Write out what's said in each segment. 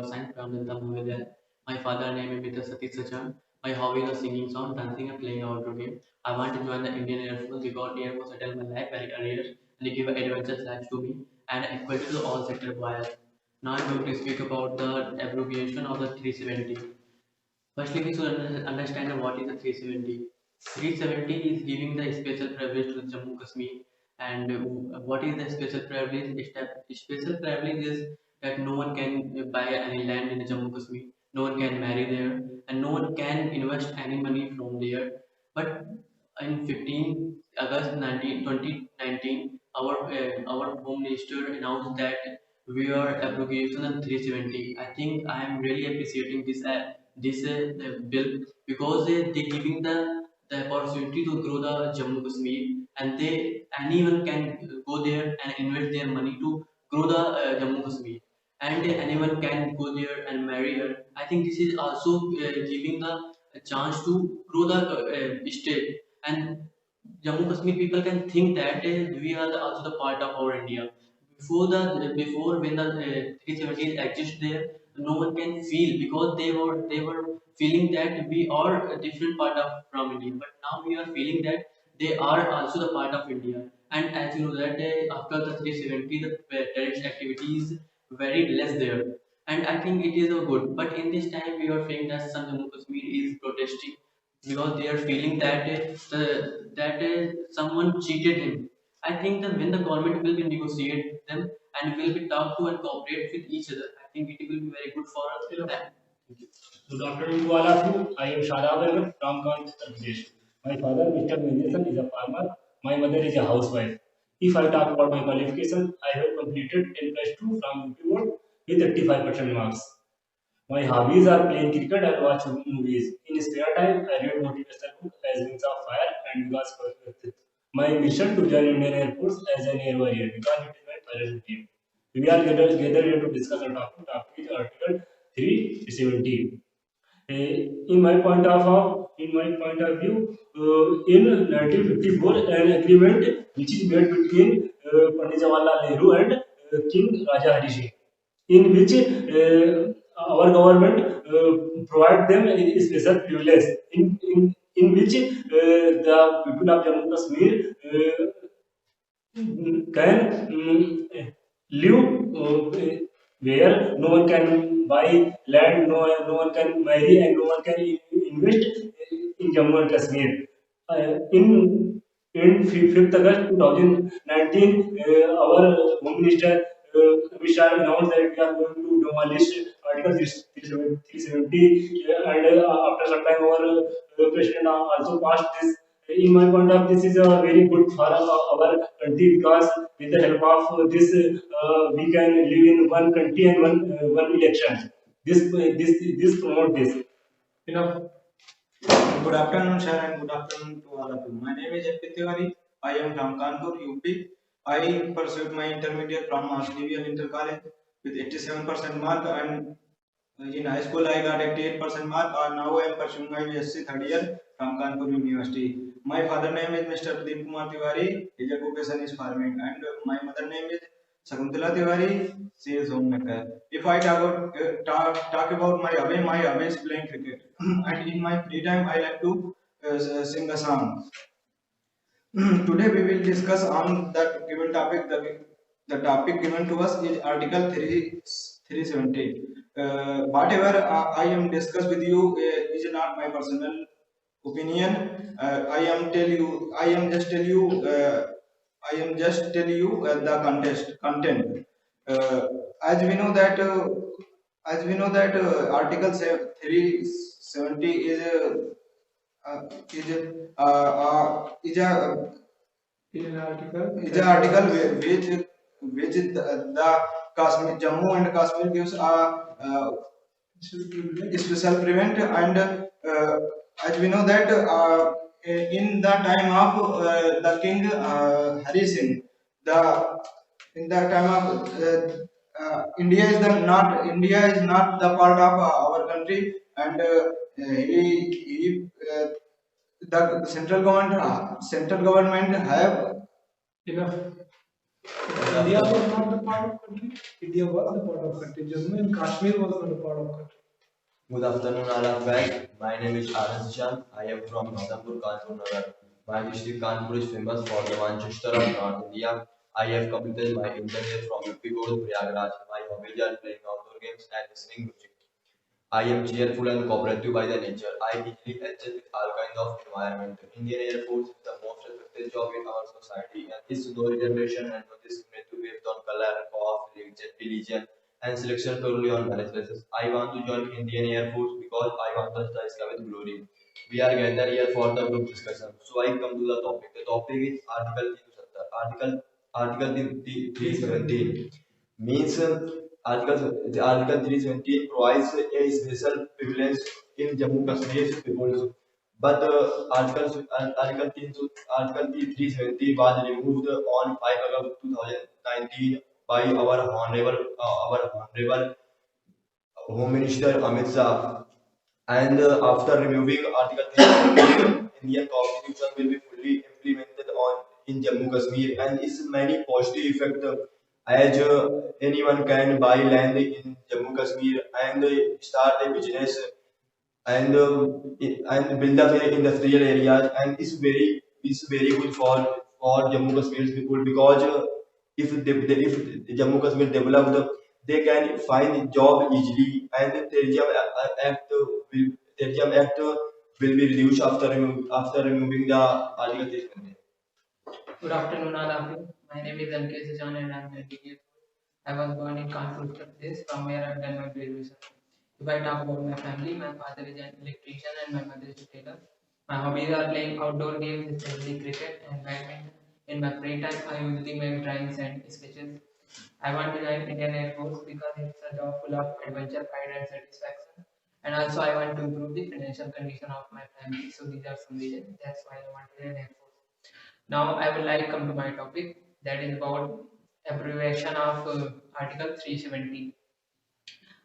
Science from Danta Mahavidyalaya. My father name is Mr. Satish Sachan. My hobby is singing song, dancing and playing outdoor game. I want to join the Indian Air Force because Air Force settled my life very earlier and give adventurous life to me and equal to all sector boys. Now I'm going to speak about the abbreviation of the 370. Firstly, we should understand what is the 370. 370 is giving the special privilege to Jammu Kashmir. And what is the special privilege? Special privilege is that no one can buy any land in Jammu Kashmir, no one can marry there, and no one can invest any money from there. But in 15 August 2019, our Home Minister announced that we are abrogation on 370. I think I am really appreciating this bill because they giving the opportunity to grow the Jammu Kashmir, and they anyone can go there and invest their money to grow the Jammu Kashmir, and anyone can go there and marry her. I think this is also giving the chance to grow the state, and Jammu Kashmir people can think that we are also the part of our India. Before when the 370 exist there, no one can feel because they were feeling that we are a different part of from India. But now we are feeling that they are also the part of India. And as you know that after the 370, the terrorist activity is very less there. And I think it is a good. But in this time, we are feeling that some Jammu Kashmir is protesting because they are feeling that someone cheated him. I think that when the government will be negotiate them and will be talk to and cooperate with each other, I think it will be very good for us. Yeah. Thank you. Good afternoon to all of you. I am Shadab Ahmed from Kant, Uttar Pradesh. My father, Mr. Medison, is a farmer. My mother is a housewife. If I talk about my qualification, I have completed 10 plus 2 from UP board with 85% marks. My hobbies are playing cricket and watch movies. In spare time, I read motivational books as Wings of Fire and Vikas Purpose. My mission to join Indian Air Force as an air warrior because it is my parachute team. We are gathered here to discuss a topic. Topic is Article 370. In my point of view, in 1954, an agreement which is made between Pandit Jawaharlal Nehru and King Raja Hari Singh, in which our government provide them a special privilege in which the people of Jammu Kashmir can live where no one can buy land, no one can marry, and no one can invest in Jammu and Kashmir. In 5th August 2019, our Home Minister Amit Shah announced that we are going to demolish Article 370, and after some time, our President also passed this. In my point of this is a very good for our country because with the help of this we can live in one country and one election. This promote this. You know. Good afternoon, sir, and good afternoon to all of you. My name is MP Tiwari. I am from Kanpur, UP. I pursued my intermediate from DVL Inter College with 87% mark, and in high school I got 88% mark. And now I am pursuing my BSc third year from Kanpur University. My father name is Mr. Pradeep Kumar Tiwari. His occupation is farming, and my mother name is Sakuntala Tiwari. She is homemaker. If I talk about my hobby is playing cricket, and in my free time I like to sing a song. Today we will discuss on that given topic. The topic given to us is Article 370. Whatever I am discuss with you is not my personal opinion. I am just tell you. The content. As we know that Article 370 is an article which the Kashmir, Jammu and Kashmir gives special prevent, and as we know that in the time of the King Hari Singh, in the time of India is not the part of our country, and the central government have enough. India was not the part of country. India was the part of country. Jammu and Kashmir was not a part of country. Good afternoon, all of guys. My name is Anand Chan. I am from Nizampur, Kanpur Nagar. My district Kanpur is famous for the Manchester of North India. I have completed my internet from UP Board, Prayagraj. My hobbies are playing outdoor games and listening music. I am cheerful and cooperative by the nature. I easily adjust with all kinds of environment. Indian Air Force is the most respected job in our society and is no reservation and no discriminatory based on color, caste, religion, and selection purely on merit basis. I want to join Indian Air Force because I want to touch the sky with glory. We are gathered here for the group discussion. So I come to the topic. The topic is Article 370. Article 317 means Article 317 provides a special privilege in Jammu Kashmir people. But Article 370 was removed on 5 August 2019 by our honorable Home Minister Amit Shah. And after removing Article 3, Indian Constitution will be fully implemented on in Jammu Kashmir and its many positive effect as anyone can buy land in Jammu Kashmir and start a business and and build up in industrial areas and it's very good for Jammu Kashmir people because if Jammu Kashmir developed they can find job easily and the Terrorism Act will be reduced after removing the Article 3. Good afternoon, all of you. My name is M.K. Sajan and I am 20 years old. I was born in Kanpur, Uttar Pradesh, from where I have done my graduation. If I talk about my family, my father is an electrician and my mother is a tailor. My hobbies are playing outdoor games, especially cricket and badminton. In my free time, I usually make drawings and sketches. I want to join Indian Air Force because it's a job full of adventure, pride, and satisfaction. And also, I want to improve the financial condition of my family. So these are some reasons. That's why I want to join Air Force. Now I will like come to my topic that is about abbreviation of Article 370.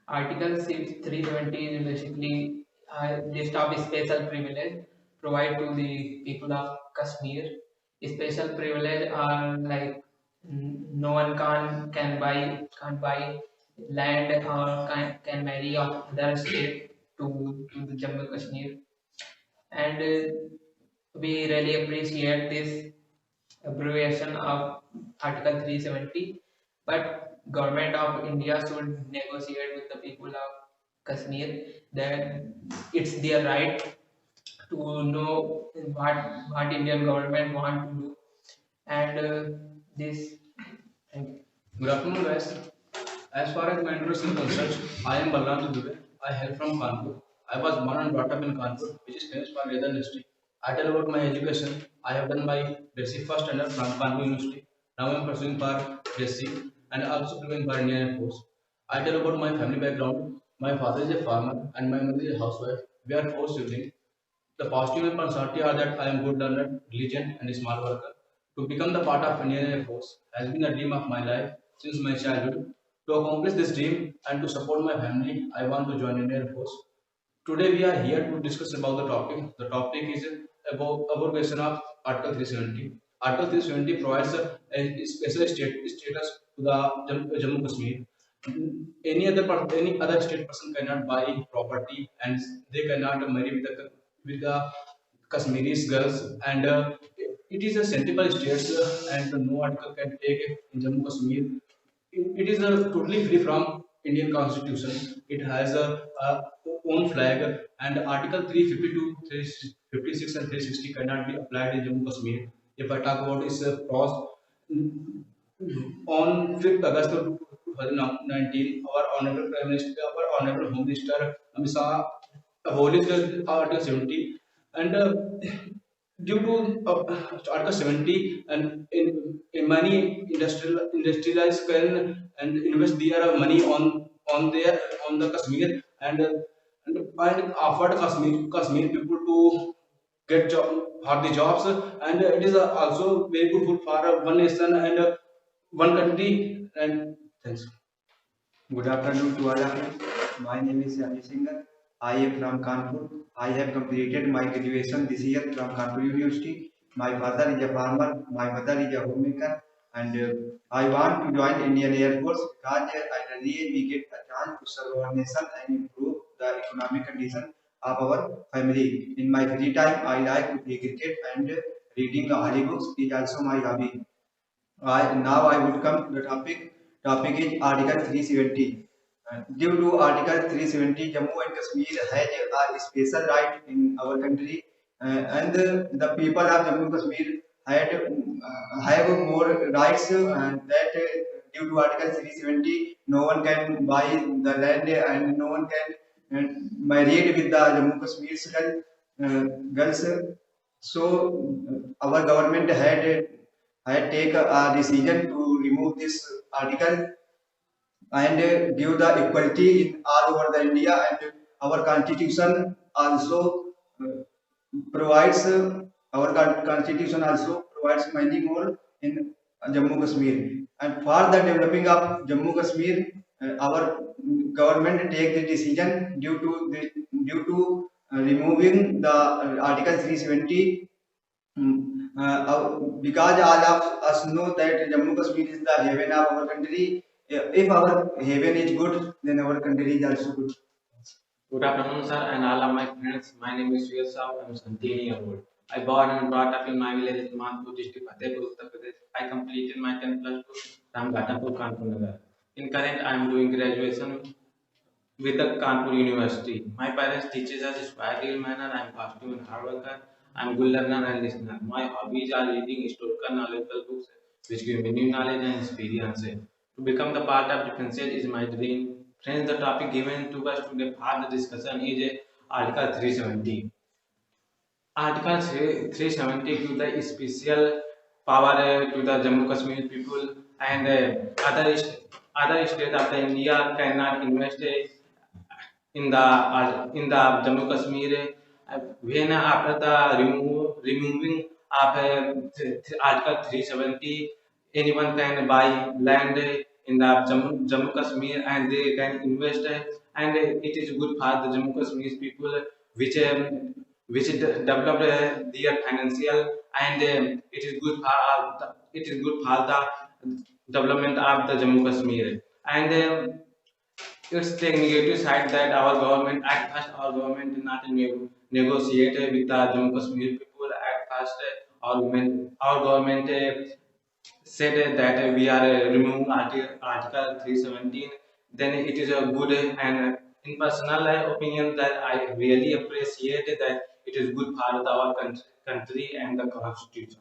Article 370 is basically a list of special privilege provided to the people of Kashmir. Special privilege are like no one can't buy land or can marry of other state to the Jammu Kashmir, and we really appreciate this abbreviation of Article 370, but government of India should negotiate with the people of Kashmir that it's their right to know what Indian government want to do, and this. Thank you. Good afternoon, guys. As far as my introduction is concerned, I am Balram Dubey. I hail from Kanpur. I was born and brought up in Kanpur, which is famous for leather industry. I tell about my education. I have done my basic first standard from Kanpur University. Now I am pursuing for basic and also preparing for Indian Air Force. I tell about my family background. My father is a farmer and my mother is a housewife. We are four siblings. The positive and personality are that I am good learner, diligent, and a smart worker. To become the part of Indian Air Force has been a dream of my life since my childhood. To accomplish this dream and to support my family, I want to join Indian Air Force. Today we are here to discuss about the topic. The topic is about abrogation of Article 370. Article 370 provides a special status to the Jammu Kashmir. Any other state person cannot buy property and they cannot marry with the Kashmiri's girls and it is a central state and no article can take it in Jammu Kashmir. It is totally free from Indian Constitution. It has a own flag and Article 352, 356 and 360 cannot be applied in Jammu Kashmir. If I talk about its pros, on 5th August 2019, our Honorable Prime Minister, our Honorable Home Minister Amit Shah abolished Article 70 and due to Article 70 and in many industrialized can and invest their money on the Kashmir and offered Kashmir people to get job for the jobs and it is also very good for one nation and one country and thanks. Good afternoon to all of you. My name is Yami Singhal. I am from Kanpur. I have completed my graduation this year from Kanpur University. My father is a farmer. My mother is a homemaker. and I want to join Indian Air Force because I really get a chance to serve our nation and improve the economic condition of our family. In my free time, I like to play cricket and reading Hari books is also my hobby. Now I would come to the topic. Topic is Article 370. Due to Article 370, Jammu and Kashmir has a special right in our country, and the people of Jammu and Kashmir have more rights, and that due to Article 370, no one can buy the land and no one can marry with the Jammu and Kashmir girls. So our government had take a decision to remove this article and give the equality in all over the India, and our constitution also provides many more in Jammu Kashmir. And for the developing of Jammu Kashmir, our government take the decision due to removing the Article 370. Because all of us know that Jammu Kashmir is the haven of our country. If our haven is good, then our country is also good. Good afternoon, sir, and all of my friends. My name is Suyas Saab. I am 17 years old. I born and brought up in my village, Manpur district, Fatehpur, Uttar Pradesh. I completed my 10 plus 2 from Ghatapur, Kanpur Nagar. In current, I am doing graduation with the Kanpur University. My parents teaches us inspiring manner. I am positive and hard worker. I am good learner and listener. My hobbies are reading historical knowledgeable books which give me new knowledge and experience. To become the part of defense is my dream. Friends, the topic given to us today for the discussion is Article 370. Article 370 gives the special power to the Jammu Kashmir people, and other states of the India cannot invest in the Jammu Kashmir. When after the removing of Article 370, anyone can buy land in the Jammu Kashmir and they can invest, and it is good for the Jammu Kashmir people which developed their financial, and it is good for the development of the Jammu Kashmir. And it's the negative side that our government at first our government did not negotiate with the Jammu Kashmir people. At first, our government said that we are removing Article 317. Then it is a good, and in personal opinion that I really appreciate that it is good for our country and the constitution.